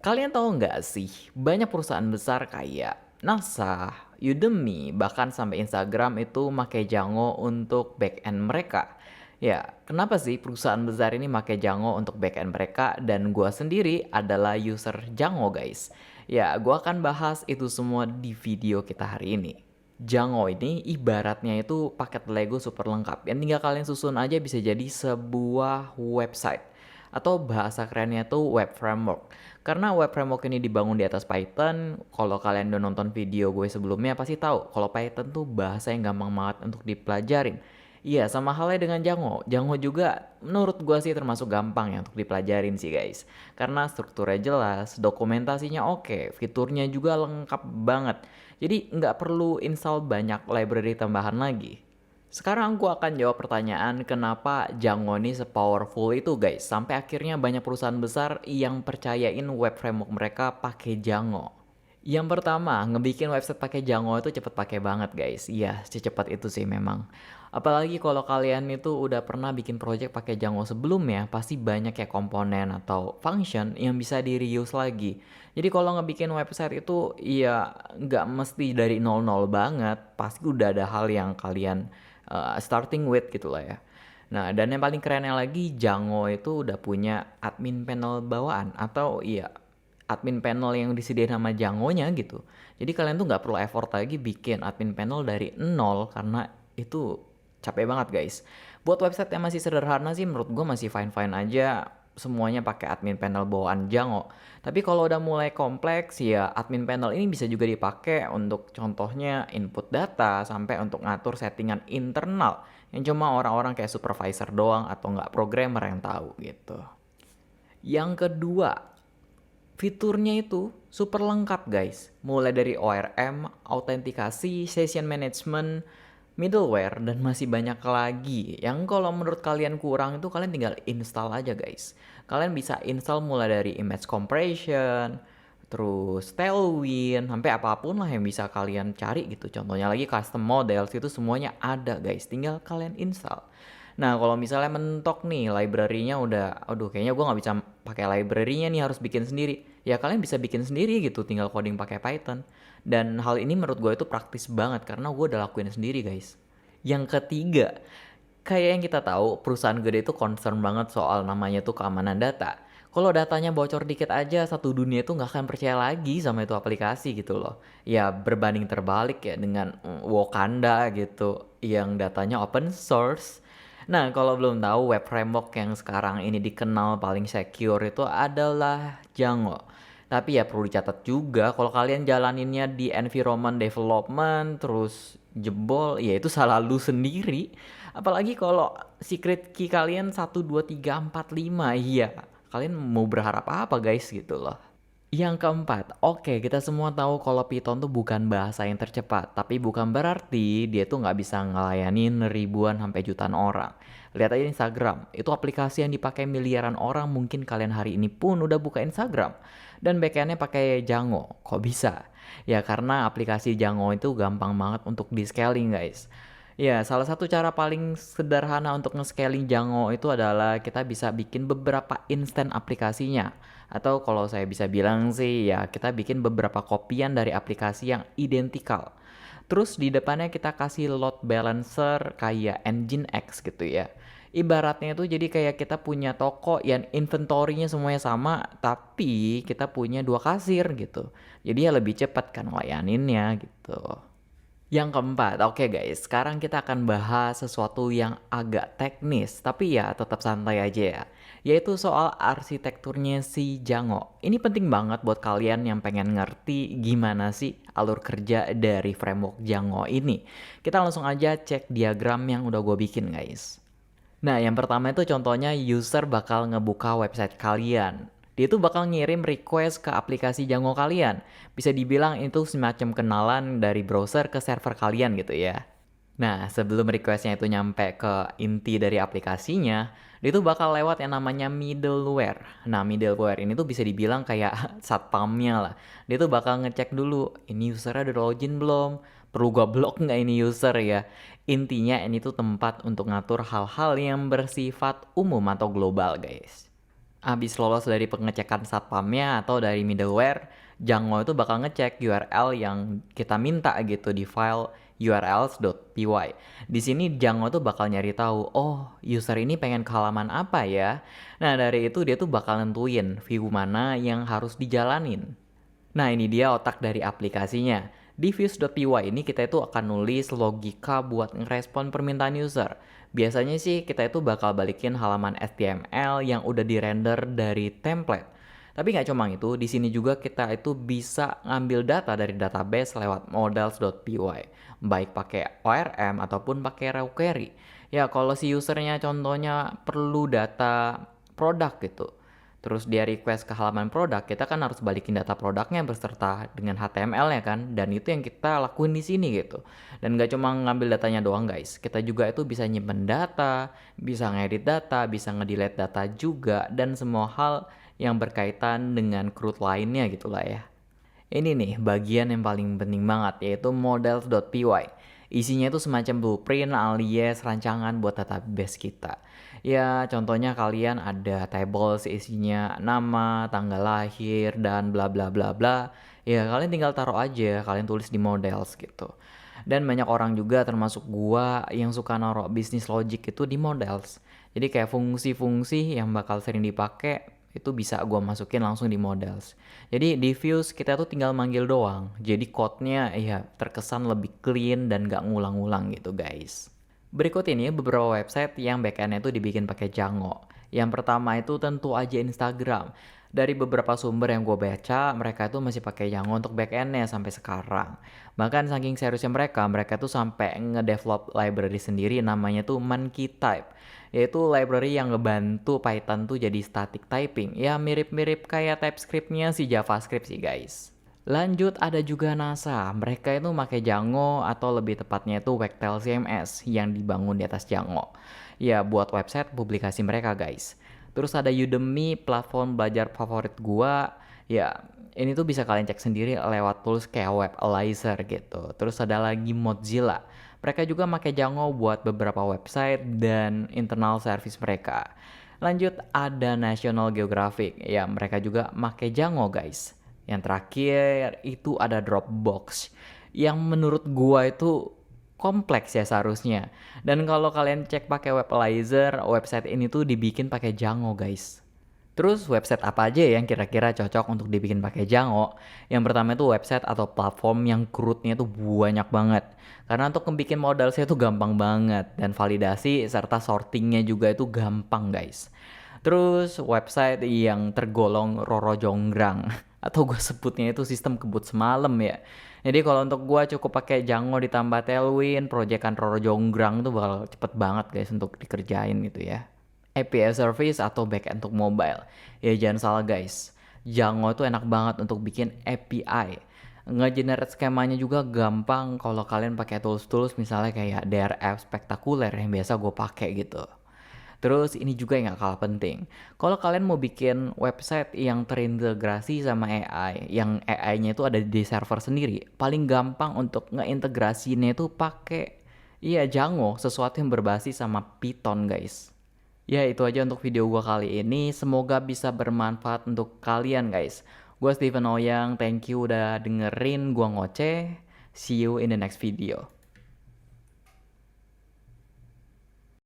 Kalian tahu nggak sih, banyak perusahaan besar kayak NASA, Udemy, bahkan sampai Instagram itu pakai Django untuk backend mereka. Ya, kenapa sih perusahaan besar ini pakai Django untuk backend mereka dan gua sendiri adalah user Django, guys. Ya, gua akan bahas itu semua di video kita hari ini. Django ini ibaratnya itu paket Lego super lengkap yang tinggal kalian susun aja bisa jadi sebuah website atau bahasa kerennya tuh web framework. Karena web framework ini dibangun di atas Python, kalau kalian udah nonton video gue sebelumnya pasti tahu kalau Python tuh bahasa yang gampang banget untuk dipelajarin. Iya, sama halnya dengan Django. Django juga menurut gue sih termasuk gampang ya untuk dipelajarin sih guys. Karena strukturnya jelas, dokumentasinya oke, fiturnya juga lengkap banget. Jadi nggak perlu install banyak library tambahan lagi. Sekarang aku akan jawab pertanyaan kenapa Django ini sepowerful itu guys. Sampai akhirnya banyak perusahaan besar yang percayain web framework mereka pakai Django. Yang pertama, ngebikin website pakai Django itu cepet pakai banget guys. Iya, secepat itu sih memang. Apalagi kalau kalian itu udah pernah bikin project pakai Django sebelumnya, pasti banyak ya komponen atau function yang bisa di reuse lagi. Jadi kalau ngebikin website itu ya nggak mesti dari nol banget, pasti udah ada hal yang kalian starting with gitu lah ya. Nah, dan yang paling kerennya lagi, Django itu udah punya admin panel bawaan atau iya admin panel yang disediain sama Django-nya gitu. Jadi kalian tuh nggak perlu effort lagi bikin admin panel dari nol karena itu capek banget guys. Buat website yang masih sederhana sih menurut gue masih fine-fine aja semuanya pakai admin panel bawaan Django. Tapi kalau udah mulai kompleks ya admin panel ini bisa juga dipakai untuk contohnya input data sampai untuk ngatur settingan internal yang cuma orang-orang kayak supervisor doang atau nggak programmer yang tahu gitu. Yang kedua, fiturnya itu super lengkap guys. Mulai dari ORM, autentikasi, session management, middleware, dan masih banyak lagi. Yang kalau menurut kalian kurang itu kalian tinggal install aja guys. Kalian bisa install mulai dari image compression, terus Tailwind, sampai apapun lah yang bisa kalian cari gitu. Contohnya lagi custom models itu semuanya ada guys. Tinggal kalian install. Nah, kalau misalnya mentok nih library-nya udah, aduh kayaknya gue nggak bisa pakai library-nya nih harus bikin sendiri. Ya kalian bisa bikin sendiri gitu, tinggal coding pakai Python. Dan hal ini menurut gue itu praktis banget karena gue udah lakuin sendiri guys. Yang ketiga, kayak yang kita tahu perusahaan gede itu concern banget soal namanya tuh keamanan data. Kalau datanya bocor dikit aja satu dunia itu nggak akan percaya lagi sama itu aplikasi gitu loh. Ya berbanding terbalik ya dengan Wakanda gitu yang datanya open source. Nah, kalau belum tahu web framework yang sekarang ini dikenal paling secure itu adalah Django. Tapi ya perlu dicatat juga kalau kalian jalaninnya di environment development terus jebol, ya itu salah lu sendiri. Apalagi kalau secret key kalian 1, 2, 3, 4, 5, iya. Kalian mau berharap apa guys gitu loh. Yang keempat, oke kita semua tahu kalau Python tuh bukan bahasa yang tercepat, tapi bukan berarti dia tuh nggak bisa ngelayanin ribuan sampai jutaan orang. Lihat aja Instagram, itu aplikasi yang dipakai miliaran orang, mungkin kalian hari ini pun udah buka Instagram. Dan backendnya pakai Django, kok bisa? Ya karena aplikasi Django itu gampang banget untuk di scaling guys. Ya, salah satu cara paling sederhana untuk nge-scaling Django itu adalah kita bisa bikin beberapa instant aplikasinya. Atau kalau saya bisa bilang sih ya kita bikin beberapa kopian dari aplikasi yang identikal. Terus di depannya kita kasih load balancer kayak Nginx gitu ya. Ibaratnya itu jadi kayak kita punya toko yang inventory-nya semuanya sama, tapi kita punya dua kasir gitu. Jadi ya lebih cepat kan layaninnya gitu. Yang keempat, oke guys, sekarang kita akan bahas sesuatu yang agak teknis, tapi ya tetap santai aja ya. Yaitu soal arsitekturnya si Django. Ini penting banget buat kalian yang pengen ngerti gimana sih alur kerja dari framework Django ini. Kita langsung aja cek diagram yang udah gue bikin guys. Nah, yang pertama itu contohnya user bakal ngebuka website kalian. Dia tuh bakal ngirim request ke aplikasi Django kalian. Bisa dibilang itu semacam kenalan dari browser ke server kalian gitu ya. Nah, sebelum requestnya itu nyampe ke inti dari aplikasinya, dia tuh bakal lewat yang namanya middleware. Nah, middleware ini tuh bisa dibilang kayak satpamnya lah. Dia tuh bakal ngecek dulu, ini usernya udah login belum? Perlu gua blok nggak ini user ya? Intinya ini tuh tempat untuk ngatur hal-hal yang bersifat umum atau global guys. Habis lolos dari pengecekan satpamnya atau dari middleware, Django itu bakal ngecek URL yang kita minta gitu di file urls.py. Di sini Django tuh bakal nyari tahu, oh user ini pengen ke halaman apa ya. Nah dari itu dia tuh bakal nentuin view mana yang harus dijalanin. Nah ini dia otak dari aplikasinya. Di views.py ini kita itu akan nulis logika buat ngerespon permintaan user. Biasanya sih kita itu bakal balikin halaman HTML yang udah di-render dari template. Tapi nggak cuma itu, di sini juga kita itu bisa ngambil data dari database lewat models.py, baik pakai ORM ataupun pakai raw query. Ya kalau si usernya contohnya perlu data produk gitu, terus dia request ke halaman produk, kita kan harus balikin data produknya beserta dengan HTML-nya kan, dan itu yang kita lakuin di sini gitu. Dan gak cuma ngambil datanya doang guys, kita juga itu bisa nyimpen data, bisa ngedit data, bisa ngedelete data juga, dan semua hal yang berkaitan dengan CRUD lainnya gitulah ya. Ini nih bagian yang paling penting banget yaitu models.py. Isinya itu semacam blueprint alias rancangan buat database kita. Ya contohnya kalian ada tables isinya nama, tanggal lahir, dan bla bla bla bla. Ya kalian tinggal taruh aja, kalian tulis di models gitu. Dan banyak orang juga termasuk gua yang suka naruh bisnis logic itu di models. Jadi kayak fungsi-fungsi yang bakal sering dipakai itu bisa gua masukin langsung di models. Jadi di views kita tuh tinggal manggil doang. Jadi code-nya ya terkesan lebih clean dan gak ngulang-ngulang gitu guys. Berikut ini beberapa website yang backend-nya itu dibikin pakai Django. Yang pertama itu tentu aja Instagram. Dari beberapa sumber yang gue baca, mereka itu masih pakai Django untuk backend-nya sampai sekarang. Bahkan saking seriusnya mereka tuh sampai ngedevelop library sendiri namanya tuh MonkeyType. Yaitu library yang ngebantu Python tuh jadi static typing. Ya mirip-mirip kayak TypeScript-nya si JavaScript sih guys. Lanjut ada juga NASA. Mereka itu pakai Django atau lebih tepatnya itu Wagtail CMS yang dibangun di atas Django. Ya buat website publikasi mereka guys. Terus ada Udemy, platform belajar favorit gua. Ya ini tuh bisa kalian cek sendiri lewat tools kayak Webalizer gitu. Terus ada lagi Mozilla. Mereka juga pakai Django buat beberapa website dan internal service mereka. Lanjut ada National Geographic. Ya mereka juga pakai Django guys. Yang terakhir itu ada Dropbox yang menurut gua itu kompleks ya seharusnya. Dan kalau kalian cek pakai Webalizer, website ini tuh dibikin pakai Django guys. Terus website apa aja yang kira-kira cocok untuk dibikin pakai Django? Yang pertama itu website atau platform yang CRUD-nya tuh banyak banget. Karena untuk membuat modalnya itu gampang banget dan validasi serta sortingnya juga itu gampang guys. Terus website yang tergolong Roro Jonggrang atau gue sebutnya itu sistem kebut semalam ya. Jadi kalau untuk gue cukup pakai Django ditambah Tailwind, proyekan Roro Jonggrang itu bakal cepet banget guys untuk dikerjain gitu ya. API service atau backend untuk mobile. Ya jangan salah guys, Django itu enak banget untuk bikin API. Nge-generate skemanya juga gampang kalau kalian pakai tools-tools misalnya kayak DRF spektakuler yang biasa gue pakai gitu. Terus ini juga yang gak kalah penting. Kalau kalian mau bikin website yang terintegrasi sama AI, yang AI-nya itu ada di server sendiri, paling gampang untuk ngeintegrasinya itu pakai Django, sesuatu yang berbasis sama Python guys. Ya itu aja untuk video gua kali ini. Semoga bisa bermanfaat untuk kalian guys. Gua Steven Ouyang, thank you udah dengerin gua ngoceh. See you in the next video.